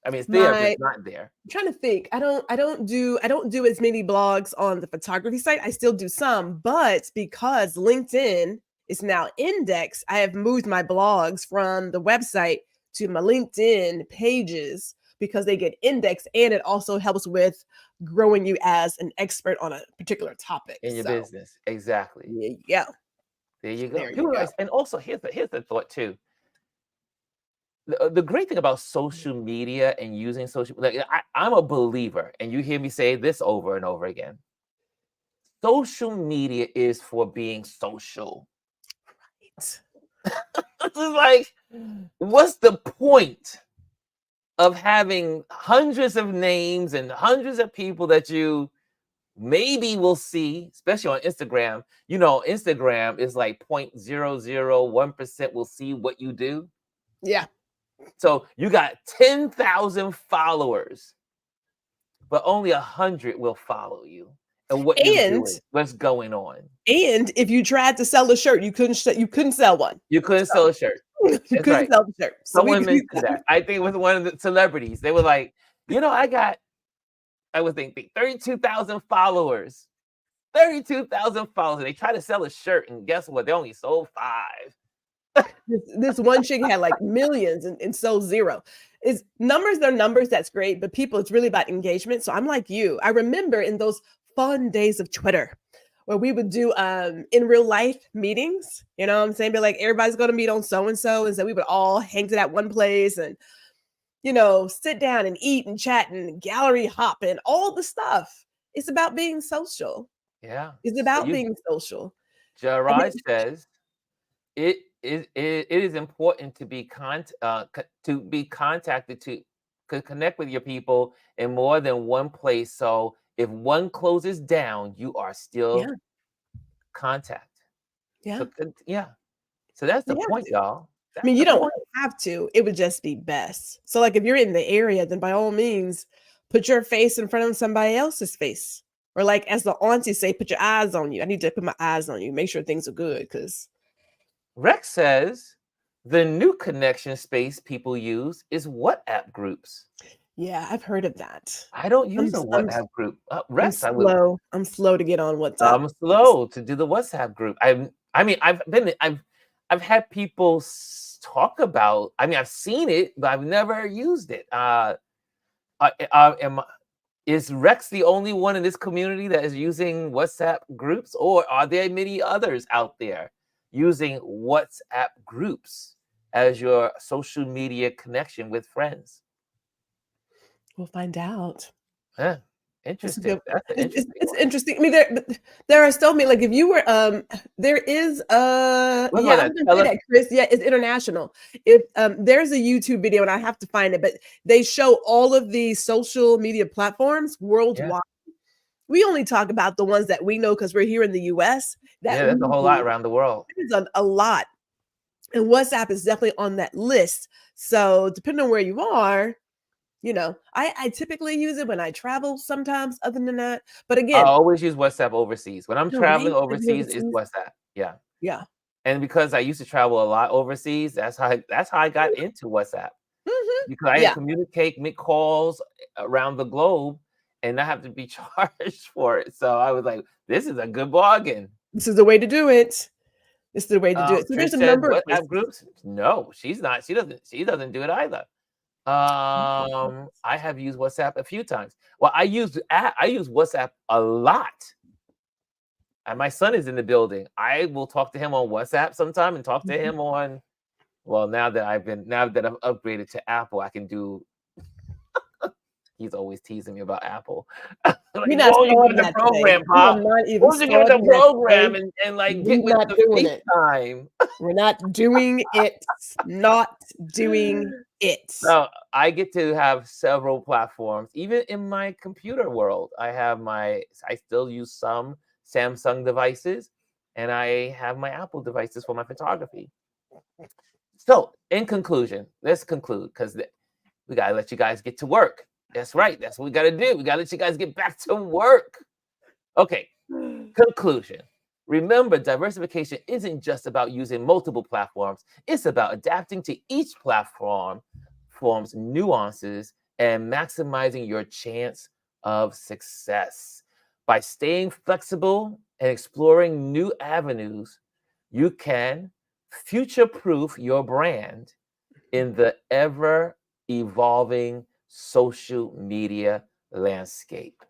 I mean, it's there, but my it's not there. I'm trying to think. I don't do as many blogs on the photography site. I still do some, but because LinkedIn is now indexed, I have moved my blogs from the website to my LinkedIn pages because they get indexed and it also helps with growing you as an expert on a particular topic. In your So, business. Exactly. there you go. There you go. There you People go. realize, and also here's the thought too. The great thing about social media and using social like I'm a believer, and you hear me say this over and over again. Social media is for being social. It's It's like, what's the point of having hundreds of names and hundreds of people that you maybe will see, especially on Instagram? You know, Instagram is like 0.001% will see what you do. yeah. So you got 10,000 followers, but only 100 will follow you and what you're And doing, what's going on. and if you tried to sell a shirt, you couldn't sell one. You couldn't sell a shirt. You That's couldn't right. sell the shirt. So we Someone mentioned that. I think it was one of the celebrities. They were like, I was thinking 32,000 followers. 32,000 followers. They tried to sell a shirt, and guess what? They only sold 5. this one chick had like millions and sold zero. Is numbers are numbers, that's great, but people, it's really about engagement. So I'm like you. I remember in those fun days of Twitter where we would do in real life meetings, you know what I'm saying? Be like, everybody's gonna meet on so and so. And so we would all hang to that one place and sit down and eat and chat and gallery hop and all the stuff. It's about being social. Yeah. It's So about you being social. I Gerard mean, says it is important to be to be contacted to connect with your people in more than one place. So if one closes down, you are yeah, still contact. yeah. So yeah. So that's the You have point, to. y'all. I That's mean, the you don't point. have to. It would just be best. So, like, if you're in the area, then by all means, put your face in front of somebody else's face. Or, like, as the aunties say, put your eyes on you. I need to put my eyes on you. Make sure things are good. Because, Rex says the new connection space people use is WhatsApp groups. yeah, I've heard of that. I don't I'm, use a s- I'm, s- WhatsApp group. I'm Rex, I would. slow. I'm slow to get on WhatsApp. I'm slow to do the WhatsApp group. I mean, I've had people talk about. I mean, I've seen it, but I've never used it. Uh, am Is Rex the only one in this community that is using WhatsApp groups, or are there many others out there using WhatsApp groups as your social media connection with friends? We'll find out. Huh? It's a Interesting. good one. That's an interesting It's one. interesting. I mean, there are so many. Like if you were, there is What yeah, about I that? was gonna say that, Chris. Yeah, it's international. If there's a YouTube video, and I have to find it, but they show all of the social media platforms Yeah. worldwide. We only talk about the ones that we know because we're here in the US that Yeah, we there's a whole lot use. around the world. There's a lot. And WhatsApp is definitely on that list. So depending on where you are, I typically use it when I travel sometimes, other than that. But I again, always use WhatsApp overseas. When I'm no, traveling right? Like you overseas, it's overseas. WhatsApp. Yeah. Yeah. And because I used to travel a lot overseas, that's how I got into WhatsApp. Mhm. Because I Yeah. communicate, make calls around the globe and not have to be charged for it. So I was like, this is a good bargain. This is the way to do it. This is the way to do it. So Trish there's a said number of WhatsApp places. groups. No, she's not. She doesn't do it either. I have used WhatsApp a few times. Well, I use WhatsApp a lot. And my son is in the building. I will talk to him on WhatsApp sometime and talk to Mhm. him on. Well, now that I've upgraded to Apple, I can do. He's always teasing me about Apple. Like, We're not what would you do with starting the that today. program, We are Pop? not even What would you do with the starting that program today. and like get We're with not the doing it. FaceTime? We're not doing it. Not doing it. So I get to have several platforms, even in my computer world. I still use some Samsung devices, and I have my Apple devices for my photography. So, in conclusion, let's conclude because we gotta let you guys get to work. That's right. That's what we gotta do. We gotta let you guys get back to work. Okay. Conclusion. Remember, diversification isn't just about using multiple platforms. It's about adapting to each platform's nuances and maximizing your chance of success. By staying flexible and exploring new avenues, you can future-proof your brand in the ever evolving social media landscape.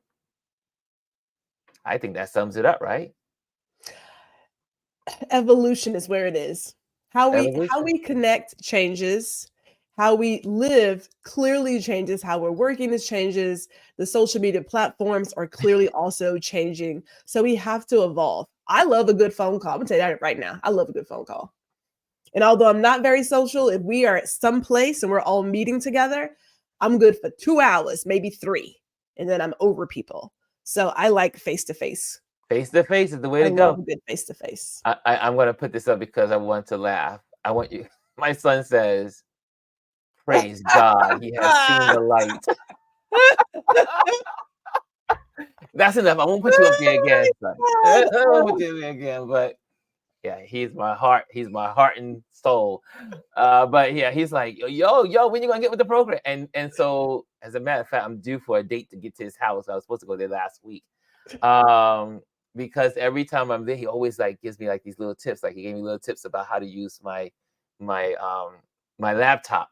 I think that sums it up, right? Evolution is where it is. How Evolution. we connect changes. How we live clearly changes. How we're working is changes. The social media platforms are clearly also changing. So we have to evolve. I love a good phone call. I'm gonna tell you that right now. I love a good phone call. And although I'm not very social, if we are at some place and we're all meeting together, I'm good for 2 hours, maybe three, and then I'm over people. So I like face to face. Face to face is the way I to love go. a good face to face. I'm gonna put this up because I want to laugh. I want you. My son says, "Praise God, he has seen the light." That's enough. I won't put you up there again, son. I won't put you up there again. But yeah, he's my heart. He's my heart and soul. But yeah, he's like, yo, when you gonna get with the program? And so, as a matter of fact, I'm due for a date to get to his house. I was supposed to go there last week. Um, because every time I'm there, he always like gives me like these little tips. Like he gave me little tips about how to use my my laptop.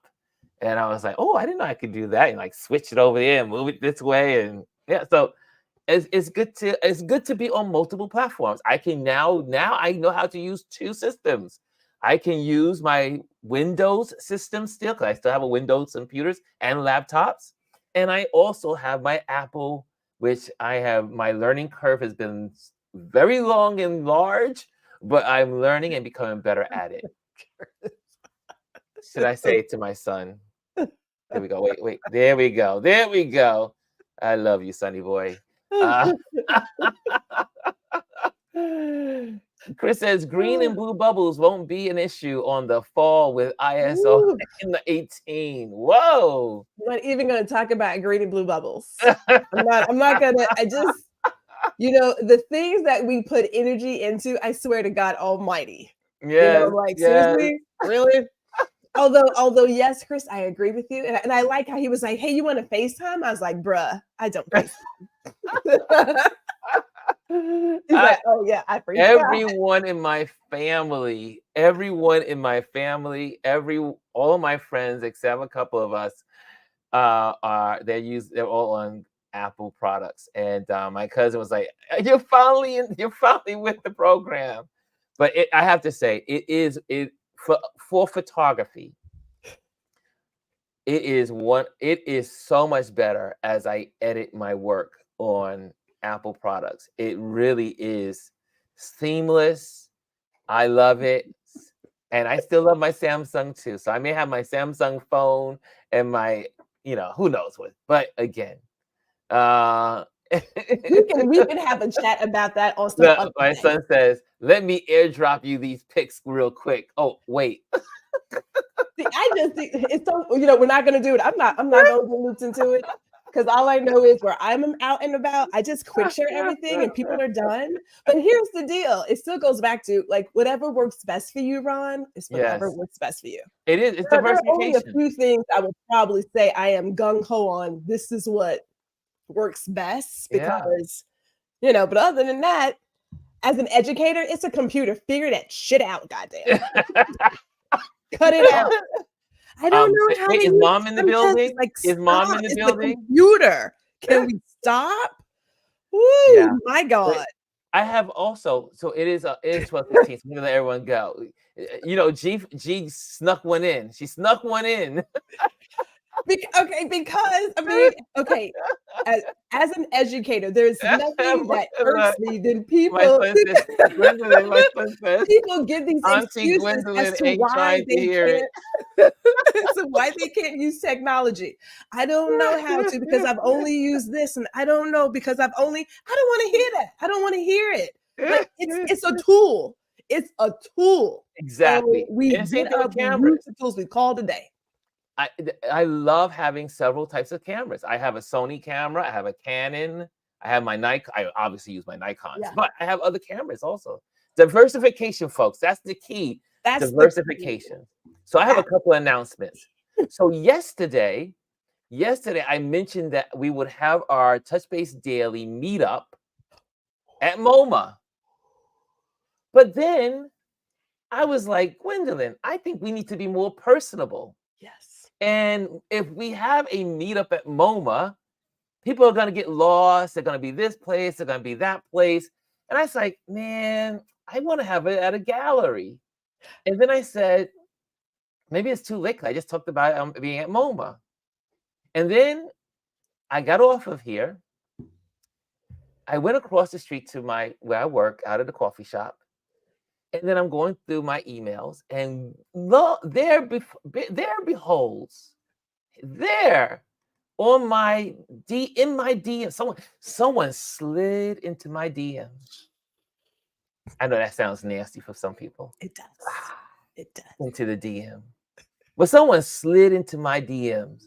And I was like, oh, I didn't know I could do that. And like switch it over there and move it this way. And yeah, so it's good to be on multiple platforms. I can now I know how to use two systems. I can use my Windows system still because I still have a Windows computers and laptops, and I also have my Apple, which I have. My learning curve has been very long and large, but I'm learning and becoming better at it. Should I say to my son? There we go. Wait, wait. There we go. There we go. I love you, Sonny boy. Uh, Chris says green and blue bubbles won't be an issue on the fall with ISO Ooh, in the 18. Whoa. I'm not even gonna talk about green and blue bubbles. I'm not gonna. I just, the things that we put energy into, I swear to God Almighty. Yes, Like yes. seriously, really? Although, yes, Chris, I agree with you, and I like how he was like, "Hey, you want to FaceTime?" I was like, "Bruh, I don't FaceTime." He's I, like, "Oh yeah, I forgot." everyone in my family, all of my friends except a couple of us, they're all on Apple products. And my cousin was like, you're finally with the program. But I have to say, it for photography. It is so much better as I edit my work on Apple products. It really is seamless. I love it. And I still love my Samsung too. So I may have my Samsung phone and my, who knows what. But again, uh We can have a chat about that on some other my day. son says, let me airdrop you these pics real quick. Oh, wait. See, I just think it's so we're not gonna do it. I'm not gonna get looped into it because all I know is where I'm out and about, I just quick share everything and people are done. But here's the deal: it still goes back to like whatever works best for you, Ron, is whatever Yes, works best for you. it is. It's There are only a diversification. few things I would probably say I am gung ho on. This is what works best Yeah. because but other than that, as an educator, it's a computer. Figure that shit out, goddamn. Cut it out. I don't know how to Is use mom in the Context. It's building? like, Is mom in stop. the It's the building? computer. Can we stop? Woo, Yeah. my Wait, God. I have also, so it is 12:15. So we're gonna let everyone go. G snuck one in. She snuck one in. Because I mean, okay, as an educator, there's nothing that irks Look, me than my people son says, Gwendolyn, my son says, people give these Auntie excuses as Gwendolyn to ain't why trying to they hear it. can't so why they can't use technology. I don't know how to because I've only used this, and I don't know because I don't want to hear that. I don't want to hear it. Like it's a tool. It's a tool. So Exactly. we And the same get thing with up, we use cameras. the tools, we call it a day. I love having several types of cameras. I have a Sony camera, I have a Canon, I have my Nikon. I obviously use my Nikons, Yeah, but I have other cameras also. Diversification, folks. That's the key. that's the key. Diversification. So I have a That couple announcements. So yesterday I mentioned that we would have our Touch Base Daily meetup at MoMA. But then I was like, Gwendolyn, I think we need to be more personable. yes. And if we have a meetup at MoMA, people are going to get lost. They're going to be this place, they're going to be that place. And I was like, man, I want to have it at a gallery. And then I said, maybe it's too late. I just talked about being at MoMA. And then I got off of here. I went across the street to where I work out of the coffee shop. And then I'm going through my emails, and there beholds, there on my in my DM, someone slid into my DMs. I know that sounds nasty for some people. It does. It does. Into the DM. But someone slid into my DMs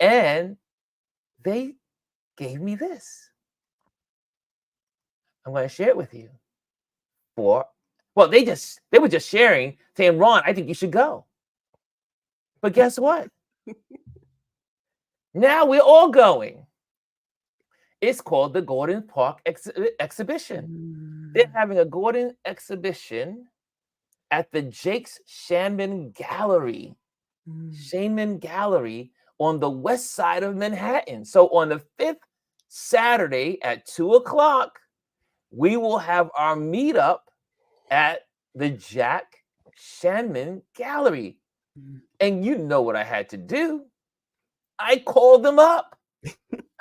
and they gave me this. I'm going to share it with you. They were just sharing, saying, Ron, I think you should go. But guess what? Now we're all going. It's called the Gordon Park Exhibition. They're having a Gordon exhibition at the Jake's Shanman Gallery. Shaman Gallery on the west side of Manhattan. So on the 5th Saturday at 2:00, we will have our meetup at the Jack Shanman Gallery. And you know what I had to do. I called them up.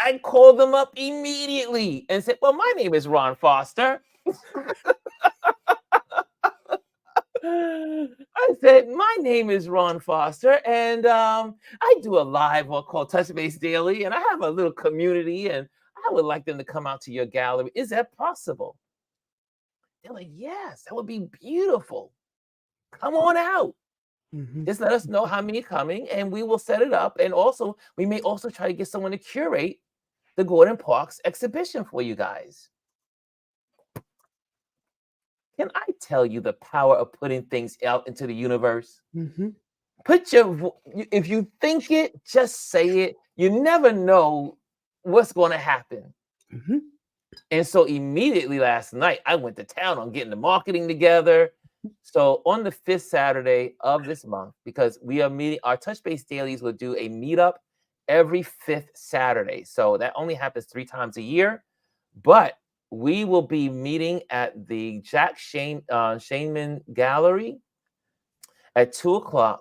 I called them up immediately and said, well, my name is Ron Foster. I said, my name is Ron Foster, and I do a live one called Touch Base Daily, and I have a little community, and I would like them to come out to your gallery. Is that possible? They're like, yes, that would be beautiful. Come on out. Just let us know how many are coming, and we will set it up. And also, we may also try to get someone to curate the Gordon Parks exhibition for you guys. Can I tell you the power of putting things out into the universe? If you think it, just say it. You never know what's going to happen. And so immediately last night, I went to town on getting the marketing together. So on the 5th Saturday of this month, because we are meeting, our Touch Base Dailies will do a meetup every 5th Saturday. So that only happens 3 times a year. But we will be meeting at the Jack Shaman Gallery at 2:00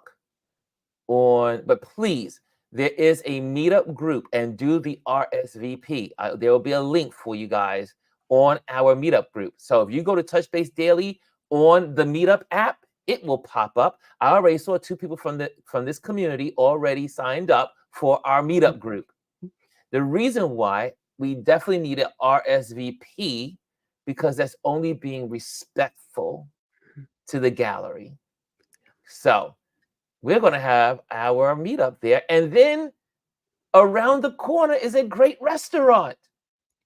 but please, there is a meetup group, and do the RSVP. There will be a link for you guys on our meetup group. So if you go to Touch Base Daily on the meetup app, it will pop up. I already saw 2 people from this community already signed up for our meetup group. The reason why we definitely need an RSVP, because that's only being respectful to the gallery. So we're going to have our meetup there. And then around the corner is a great restaurant.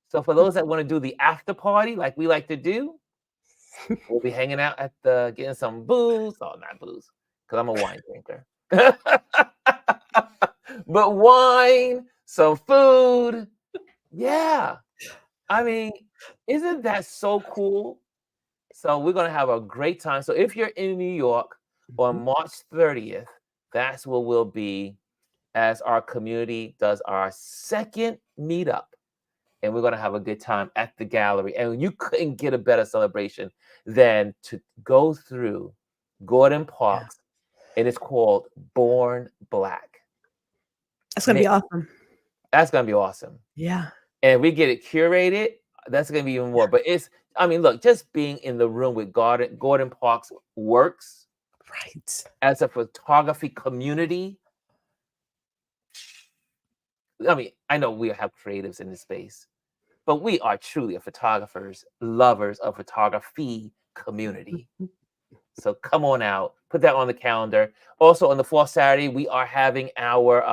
So for those that want to do the after party like we like to do, we'll be hanging out at getting some booze. Oh, not booze, because I'm a wine drinker. But wine, some food. Yeah. I mean, isn't that so cool? So we're going to have a great time. So if you're in New York on March 30th, that's where we'll be as our community does our second meetup. And we're going to have a good time at the gallery. And you couldn't get a better celebration than to go through Gordon Parks, and it's called Born Black. That's going to be awesome. That's going to be awesome. Yeah. And we get it curated. That's going to be even more. But look, just being in the room with Gordon Parks works. Right. As a photography community. I mean, I know we have creatives in this space, but we are truly a photographers, lovers of photography community. So come on out, put that on the calendar. Also on the 4th Saturday, we are having our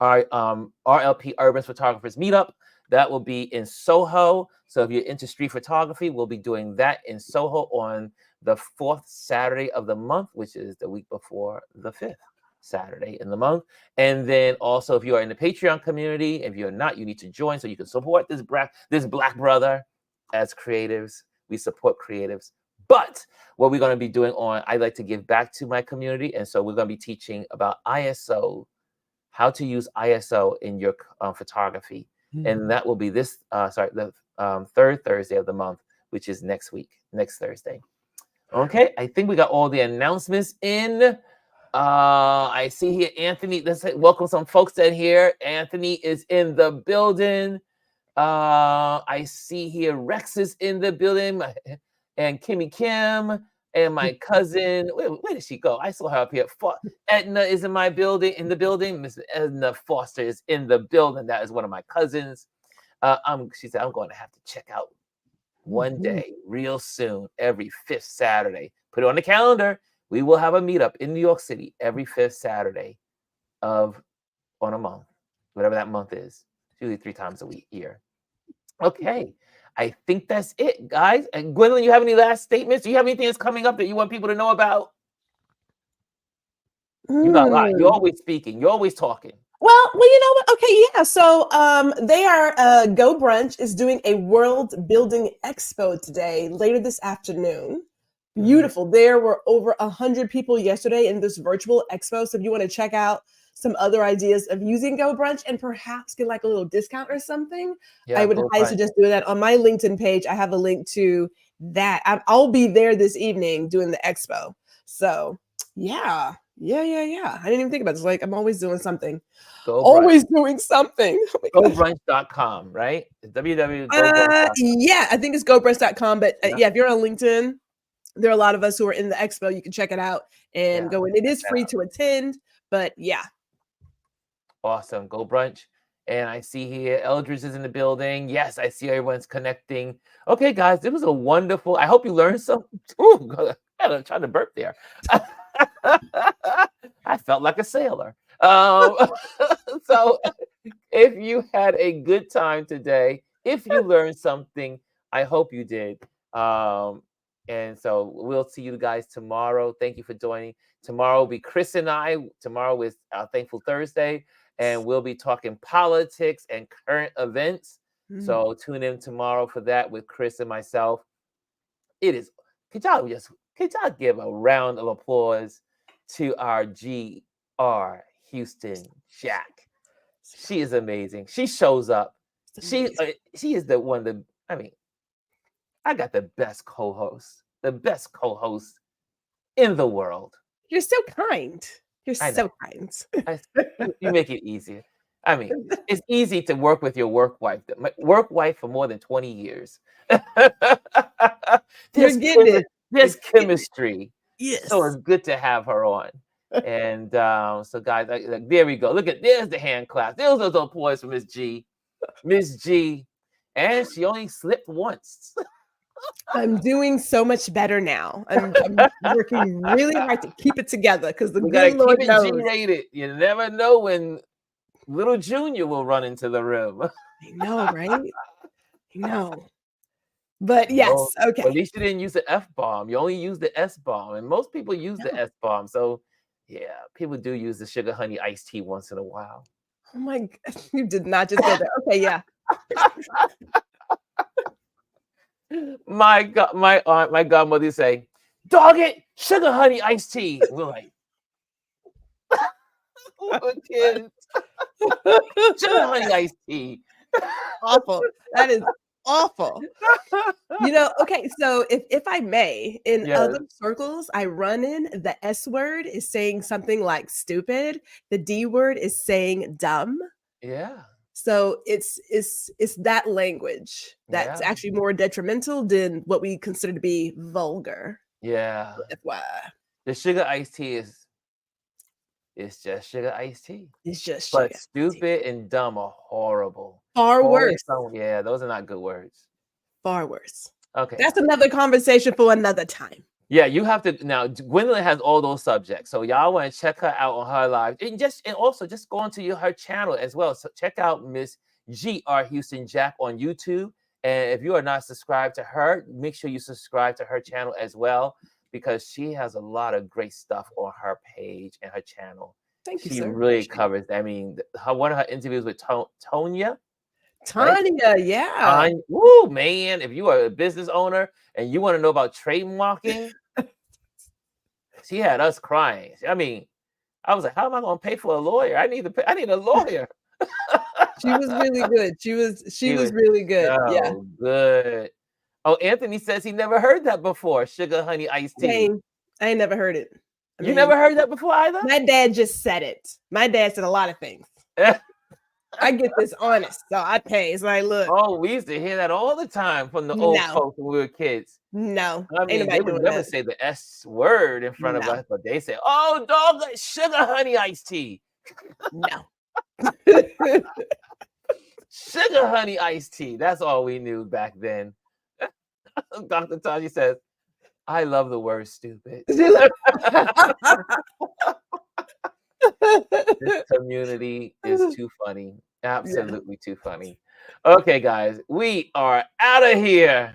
RLP Urban Photographers Meetup. That will be in Soho. So if you're into street photography, we'll be doing that in Soho on the 4th Saturday of the month, which is the week before the 5th Saturday in the month. And then also, if you are in the Patreon community, if you're not, you need to join so you can support this black brother. As creatives, we support creatives. But what we're going to be doing I like to give back to my community. And so we're going to be teaching about ISO, how to use ISO in your photography. And that will be the 3rd Thursday of the month, which is next Thursday. Okay, I think we got all the announcements in. I see here Anthony. Let's welcome some folks in here. Anthony is in the building. I see here Rex is in the building, and Kimmy Kim, and my cousin. Where did she go? I saw her up here. Edna is in the building. Miss Edna Foster is in the building. That is one of my cousins. She said, I'm going to have to check out one day, real soon, every 5th Saturday. Put it on the calendar. We will have a meetup in New York City every 5th Saturday on a month, whatever that month is. Usually 3 times a year. Okay. I think that's it, guys. And Gwendolyn, you have any last statements? Do you have anything that's coming up that you want people to know about? You got a lot. You're always speaking. You're always talking. Well, you know what? Okay, yeah. So they are Go Brunch is doing a world building expo today, later this afternoon. Beautiful. There were over 100 people yesterday in this virtual expo. So if you want to check out some other ideas of using Go Brunch and perhaps get like a little discount or something, I would highly suggest doing that. On my LinkedIn page, I have a link to that. I'll be there this evening doing the expo. So yeah. I didn't even think about this. Like, I'm always doing something. Doing something. Oh GoBrunch.com, right? www.gobrunch.com. Yeah, I think it's gobrunch.com. But yeah, if you're on LinkedIn, there are a lot of us who are in the expo. You can check it out and go in. It is free to attend, but yeah. Awesome. Go Brunch. And I see here Eldridge is in the building. Yes, I see everyone's connecting. Okay, guys, it was a wonderful. I hope you learned something. Ooh, I'm trying to burp there. I felt like a sailor. So if you had a good time today, if you learned something, I hope you did. And so we'll see you guys tomorrow. Thank you for joining. Tomorrow will be Chris and I. Tomorrow is Thankful Thursday, and we'll be talking politics and current events. So tune in tomorrow for that with Chris and myself. Could y'all give a round of applause to our GR Houston Jack? She is amazing. She shows up. She is the one that, I got the best co-host in the world. You're so kind. You're I know. so kind. You make it easier. I mean, it's easy to work with your work wife. My work wife for more than 20 years. You're There's getting it. You're there's getting it. chemistry. So Yes. it's good to have her on. And so guys, there we go. There's the hand clap. There's those applause for Miss G. Miss G. And she only slipped once. I'm doing so much better now. I'm working really hard to keep it together because the We good gotta keep Lord it knows. G-rated. You never know when little Junior will run into the room. I know, right? I know. But Well, yes, at okay. least you didn't use the F-bomb. You only used the S-bomb, and most people use the No. S-bomb. So, yeah, people do use the sugar honey iced tea once in a while. Oh my g you did not just go there. Okay, yeah. My god, my aunt, my godmother say, "Dog it, sugar honey iced tea." We're like, we were kids. Sugar honey iced tea. Awful. That is awful. Okay, so if I may, in other Yes. circles I run in, the S word is saying something like stupid, the D word is saying dumb. Yeah. So it's that language that's Yeah. actually more detrimental than what we consider to be vulgar. Yeah. FYI. The sugar iced tea is it's just sugar iced tea. It's just But sugar. stupid and dumb are horrible. Far Calling worse, someone yeah, those are not good words. far worse. Okay. That's another conversation for another time. Yeah, you have to now. Gwendolyn has all those subjects, so y'all want to check her out on her live, and also just go onto her channel as well. So check out Miss G.R. Houston Jack on YouTube, and if you are not subscribed to her, make sure you subscribe to her channel as well because she has a lot of great stuff on her page and her channel. Thank you, She sir. really Appreciate it. covers. I mean, one of her interviews with Tonya, right? Tanya, yeah. Woo, man! If you are a business owner and you want to know about trademarking. She had us crying. I mean, I was like, "How am I gonna pay for a lawyer? I need a lawyer." She was really good. She She was was really good. Yeah. so good. Oh, Anthony says he never heard that before, sugar honey iced tea. Same. I ain't never heard it. I You mean, never heard that before either? my dad just said it. My dad said a lot of things. I get this honest, so I pay. It's like, look, Oh, we used to hear that all the time from the old no, folks when we were kids. no, I ain't mean, they nobody would doing never that. say the S word in front of No, us, but they say, "Oh, dog, sugar honey iced tea." no. Sugar honey iced tea. That's all we knew back then. Dr. Taji says, I love the word stupid. This community is too funny. Yeah. Absolutely too funny. Okay, guys, we are out of here.